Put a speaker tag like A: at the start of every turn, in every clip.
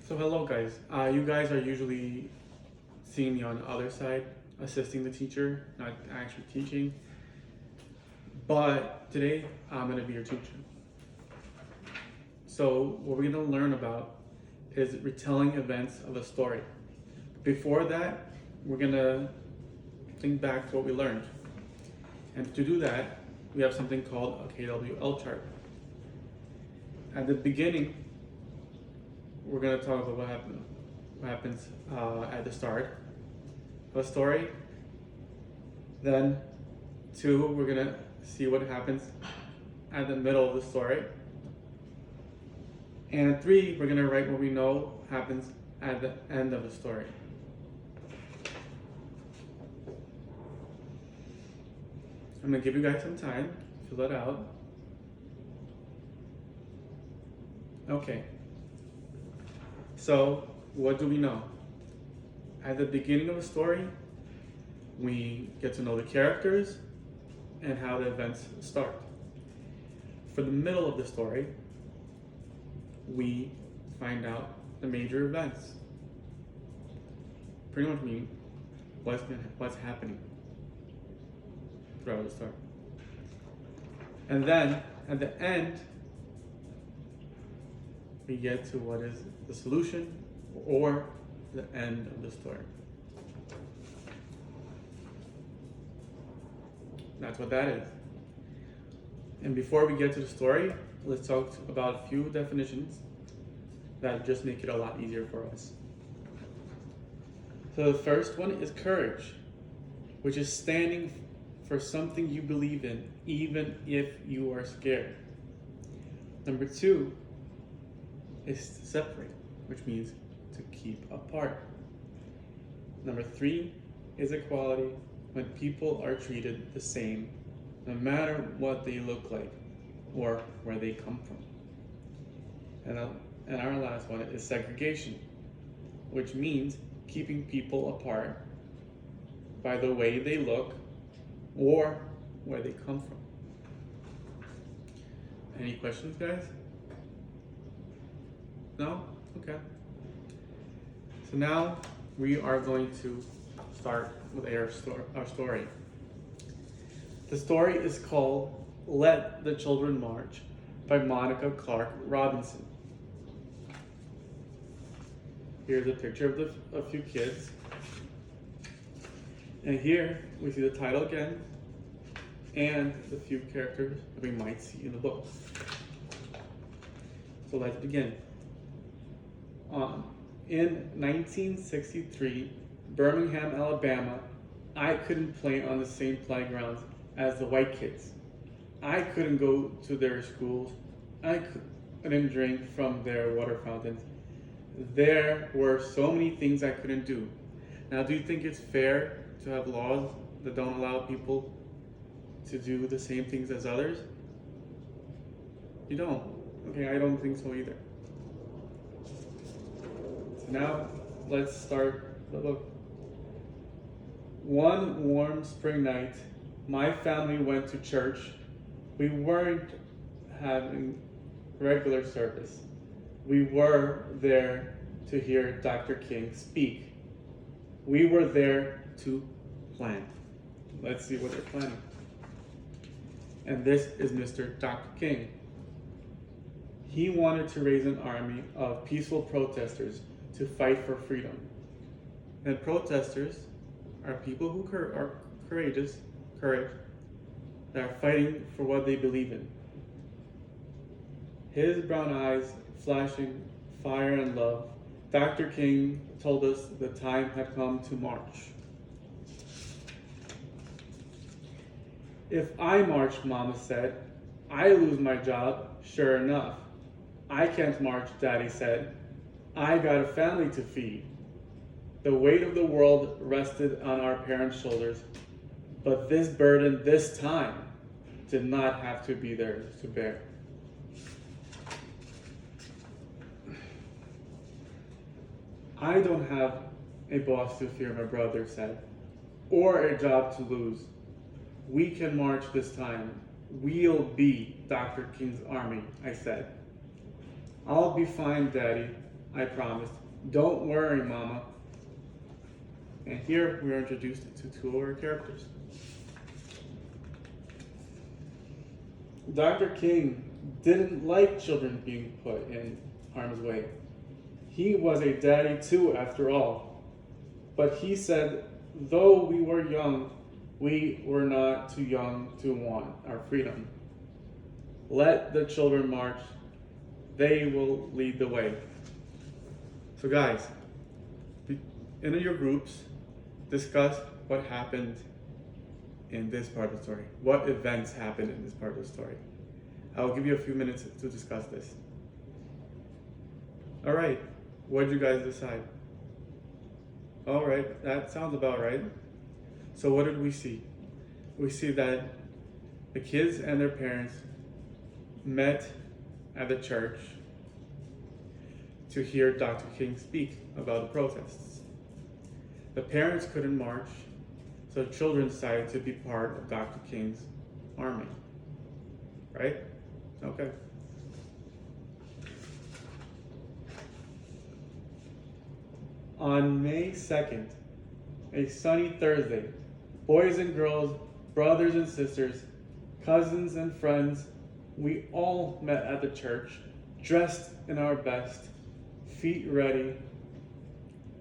A: So hello guys. You guys are usually seeing me on the other side, assisting the teacher, not actually teaching. But today I'm gonna be your teacher. So what we're gonna learn about is retelling events of a story. Before that, we're gonna think back to what we learned. And to do that, we have something called a KWL chart. At the beginning, we're gonna talk about what happens at the start of a story. Then, two, we're gonna see what happens at the middle of the story. And three, we're gonna write what we know happens at the end of the story. I'm gonna give you guys some time to fill it out. Okay. So, what do we know? At the beginning of the story, we get to know the characters and how the events start. For the middle of the story, we find out the major events. Pretty much mean what's happening throughout the story. And then at the end, we get to what is the solution or the end of the story. That's what that is. And before we get to the story, let's talk about a few definitions that just make it a lot easier for us. So the first one is courage, which is standing for something you believe in, even if you are scared. Number two is to separate, which means to keep apart. Number three is equality, when people are treated the same, no matter what they look like or where they come from. And our last one is segregation, which means keeping people apart by the way they look or where they come from. Any questions, guys? No? Okay. So now we are going to start with our story. The story is called Let the Children March by Monica Clark Robinson. Here's a picture of a few kids. And here we see the title again and the few characters that we might see in the book. So let's begin. In 1963, Birmingham, Alabama, I couldn't play on the same playgrounds as the white kids. I couldn't go to their schools. I couldn't drink from their water fountains. There were so many things I couldn't do. Now, do you think it's fair to have laws that don't allow people to do the same things as others? You don't. Okay, I don't think so either. So now, let's start the book. One warm spring night, my family went to church. We weren't having regular service. We were there to hear Dr. King speak. We were there to plan. Let's see what they're planning. And this is Mr. Dr. King. He wanted to raise an army of peaceful protesters to fight for freedom. And protesters are people who are courage, that are fighting for what they believe in. His brown eyes flashing fire and love, Dr. King told us the time had come to march. If I march, Mama said, I lose my job, sure enough. I can't march, Daddy said. I got a family to feed. The weight of the world rested on our parents' shoulders, but this burden this time did not have to be theirs to bear. I don't have a boss to fear, my brother said, or a job to lose. We can march this time. We'll be Dr. King's army, I said. I'll be fine, Daddy. I promised. Don't worry, Mama. And here we are introduced to two of our characters. Dr. King didn't like children being put in harm's way. He was a daddy too, after all. But he said, though we were young, we were not too young to want our freedom. Let the children march. They will lead the way. So guys, in your groups, discuss what happened in this part of the story. What events happened in this part of the story. I will give you a few minutes to discuss this. All right, what did you guys decide? All right, that sounds about right. So what did we see? We see that the kids and their parents met at the church to hear Dr. King speak about the protests. The parents couldn't march, so the children decided to be part of Dr. King's army. Right? Okay. On May 2nd, a sunny Thursday, boys and girls, brothers and sisters, cousins and friends, we all met at the church, dressed in our best, feet ready,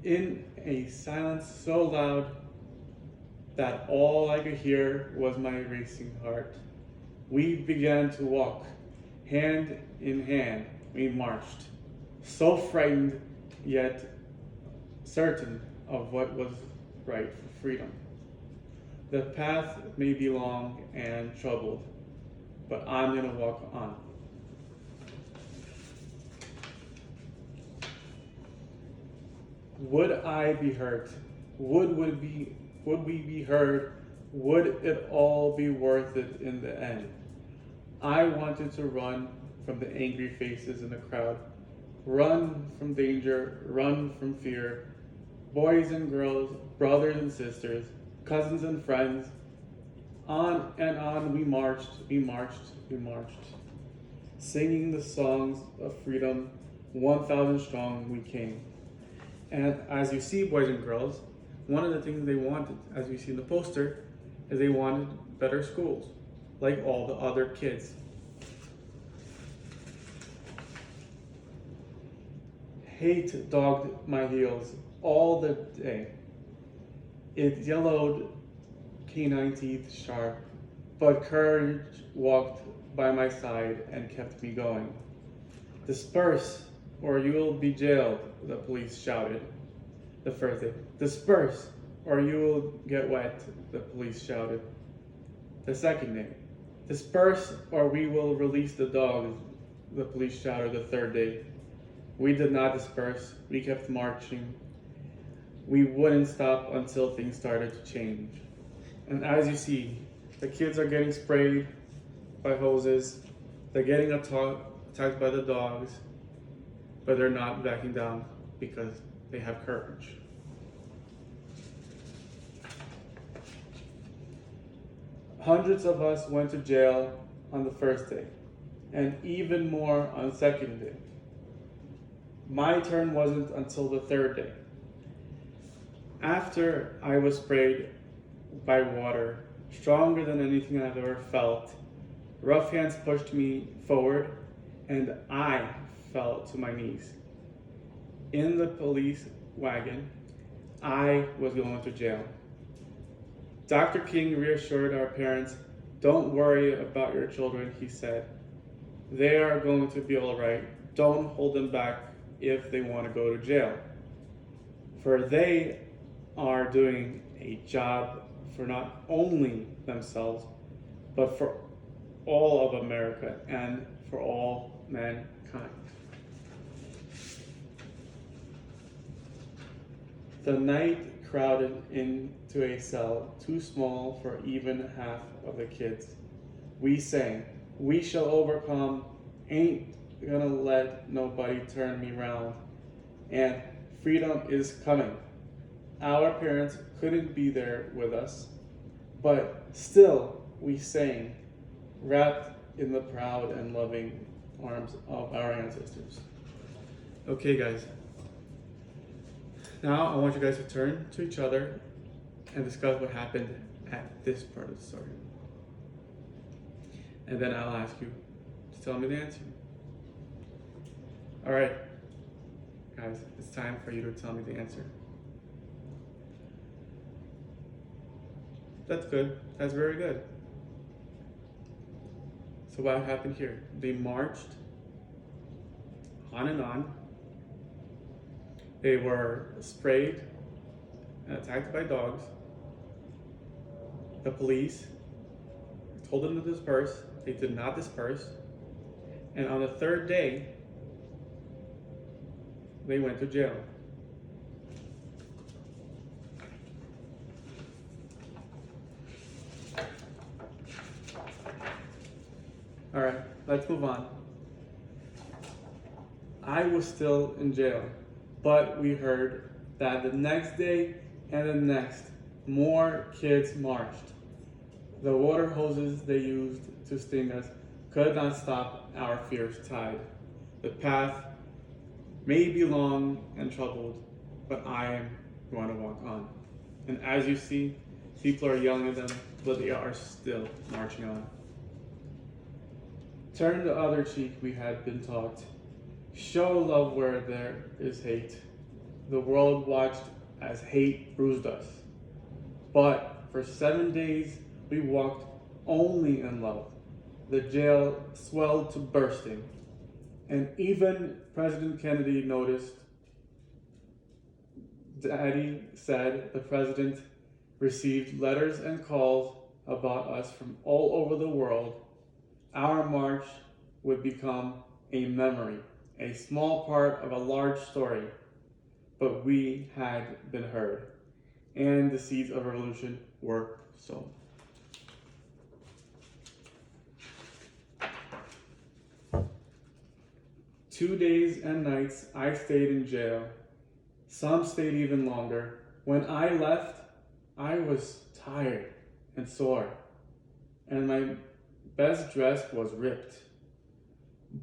A: in a silence so loud that all I could hear was my racing heart. We began to walk, hand in hand, we marched, so frightened yet certain of what was right for freedom. The path may be long and troubled, but I'm gonna walk on. Would I be hurt? Would we be heard? Would it all be worth it in the end? I wanted to run from the angry faces in the crowd, run from danger, run from fear. Boys and girls, brothers and sisters, cousins and friends, on and on we marched, we marched, we marched, singing the songs of freedom, 1,000 strong we came. And as you see, boys and girls, one of the things they wanted, as we see in the poster, is they wanted better schools, like all the other kids. Hate dogged my heels all the day. Its yellowed canine teeth sharp, but courage walked by my side and kept me going. Disperse, or you will be jailed, the police shouted the first day. Disperse, or you will get wet, the police shouted the second day. Disperse, or we will release the dogs, the police shouted the third day. We did not disperse, we kept marching. We wouldn't stop until things started to change. And as you see, the kids are getting sprayed by hoses, they're getting attacked by the dogs, but they're not backing down because they have courage. Hundreds of us went to jail on the first day, and even more on the second day. My turn wasn't until the third day. After I was sprayed by water, stronger than anything I've ever felt, ruffians pushed me forward, and I fell to my knees. In the police wagon, I was going to jail. Dr. King reassured our parents, "Don't worry about your children," he said. "They are going to be all right. Don't hold them back if they want to go to jail. For they are doing a job for not only themselves, but for all of America and for all mankind." The night crowded into a cell too small for even half of the kids. We sang, "We shall overcome, ain't gonna let nobody turn me round," and "Freedom is coming." Our parents couldn't be there with us, but still we sang, wrapped in the proud and loving arms of our ancestors. Okay guys, Now I want you guys to turn to each other and discuss what happened at this part of the story. And then I'll ask you to tell me the answer. All right, guys, it's time for you to tell me the answer. That's good. That's very good. So what happened here? They marched on and on. They were sprayed and attacked by dogs. The police told them to disperse. They did not disperse. And on the third day, they went to jail. All right, let's move on. I was still in jail, but we heard that the next day and the next, more kids marched. The water hoses they used to sting us could not stop our fierce tide. The path may be long and troubled, but I am going to walk on. And as you see, people are yelling at them, but they are still marching on. Turn the other cheek, we had been taught. Show love where there is hate. The world watched as hate bruised us. But for 7 days, we walked only in love. The jail swelled to bursting. And even President Kennedy noticed. Daddy said the president received letters and calls about us from all over the world. Our march would become a memory, a small part of a large story, but we had been heard, and the seeds of revolution were sown. Two days and nights I stayed in jail. Some stayed even longer. When I left, I was tired and sore, and my best dress was ripped.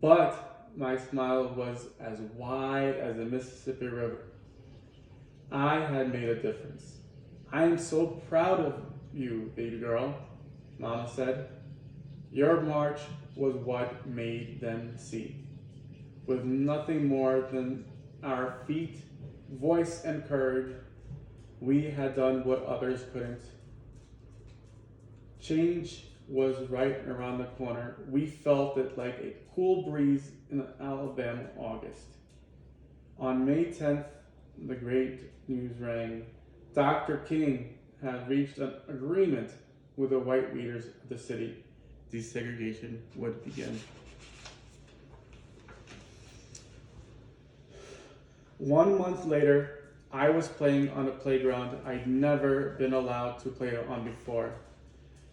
A: But my smile was as wide as the Mississippi River. I had made a difference. I am so proud of you, baby girl, Mama said. Your march was what made them see. With nothing more than our feet, voice, and courage, we had done what others couldn't. Change was right around the corner. We felt it like a cool breeze in Alabama August. On May 10th, the great news rang. Dr. King had reached an agreement with the white leaders of the city. Desegregation would begin. 1 month later, I was playing on a playground I'd never been allowed to play on before.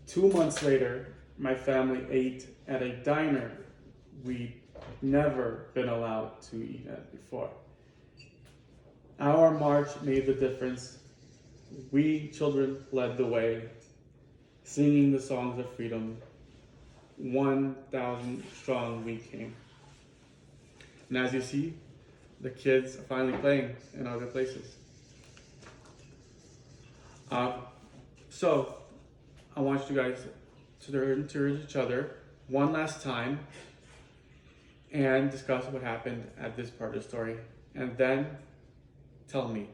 A: 2 months later, my family ate at a diner we'd never been allowed to eat at before. Our march made the difference. We children led the way, singing the songs of freedom. 1,000 strong we came. And as you see, the kids are finally playing in other places. So, I want you guys to turn to each other one last time and discuss what happened at this part of the story. And then tell me.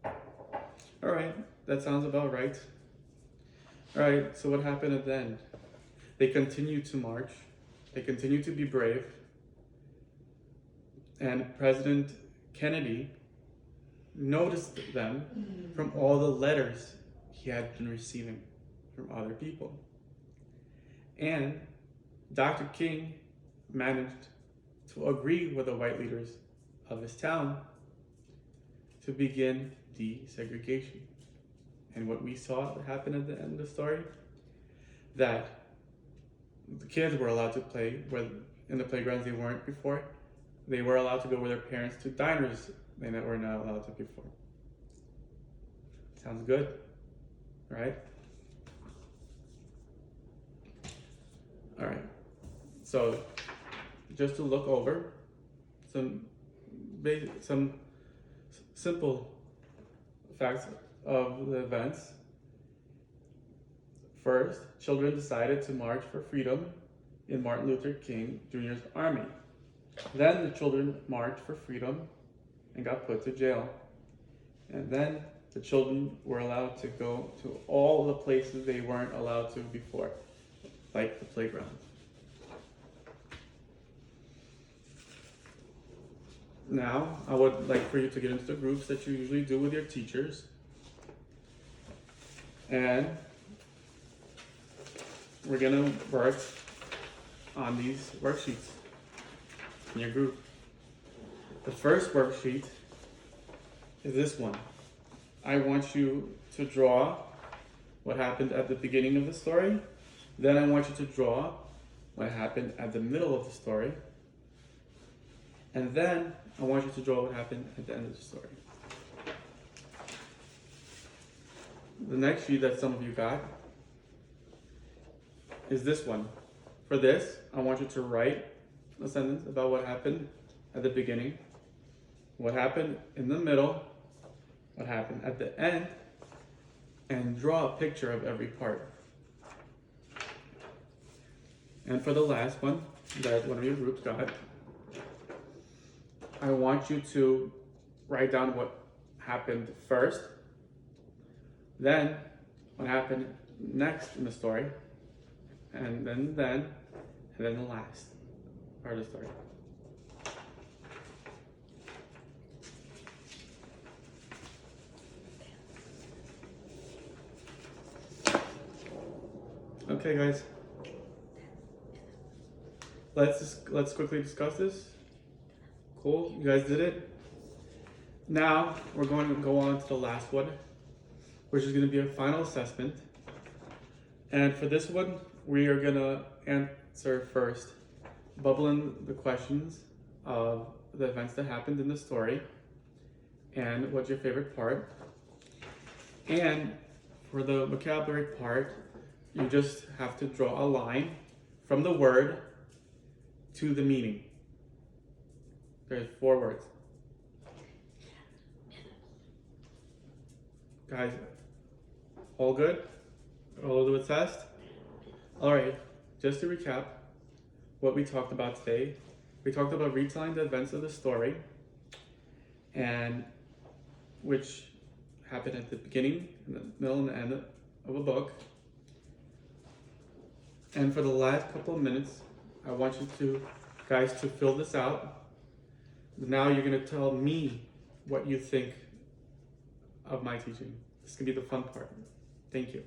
A: All right, that sounds about right. All right, so what happened at the end? They continued to march. They continued to be brave. And President Kennedy noticed them from all the letters he had been receiving from other people. And Dr. King managed to agree with the white leaders of his town to begin desegregation. And what we saw happen at the end of the story, that the kids were allowed to play where in the playgrounds they weren't before. They were allowed to go with their parents to diners they were not allowed to before. Sounds good, right? All right, so just to look over some simple facts of the events. First, children decided to march for freedom in Martin Luther King Jr.'s army. Then the children marched for freedom and got put to jail. And then the children were allowed to go to all the places they weren't allowed to before, like the playground. Now, I would like for you to get into the groups that you usually do with your teachers. And we're gonna work on these worksheets in your group. The first worksheet is this one. I want you to draw what happened at the beginning of the story. Then I want you to draw what happened at the middle of the story. And then I want you to draw what happened at the end of the story. The next sheet that some of you got is this one. For this, I want you to write a sentence about what happened at the beginning, what happened in the middle, what happened at the end, and draw a picture of every part. And for the last one that one of your groups got, I want you to write down what happened first, then what happened next in the story, and then the last part of the story. Okay, guys. Let's quickly discuss this. Cool, you guys did it. Now we're going to go on to the last one, which is going to be a final assessment. And for this one, we are going to answer first, bubble in the questions of the events that happened in the story and what's your favorite part. And for the vocabulary part, you just have to draw a line from the word to the meaning. There's 4 words. Guys, all good? All do a test? Alright, just to recap what we talked about today. We talked about retelling the events of the story, and which happened at the beginning, in the middle, and the end of a book. And for the last couple of minutes, I want you guys to fill this out. Now you're going to tell me what you think of my teaching. This is going to be the fun part. Thank you.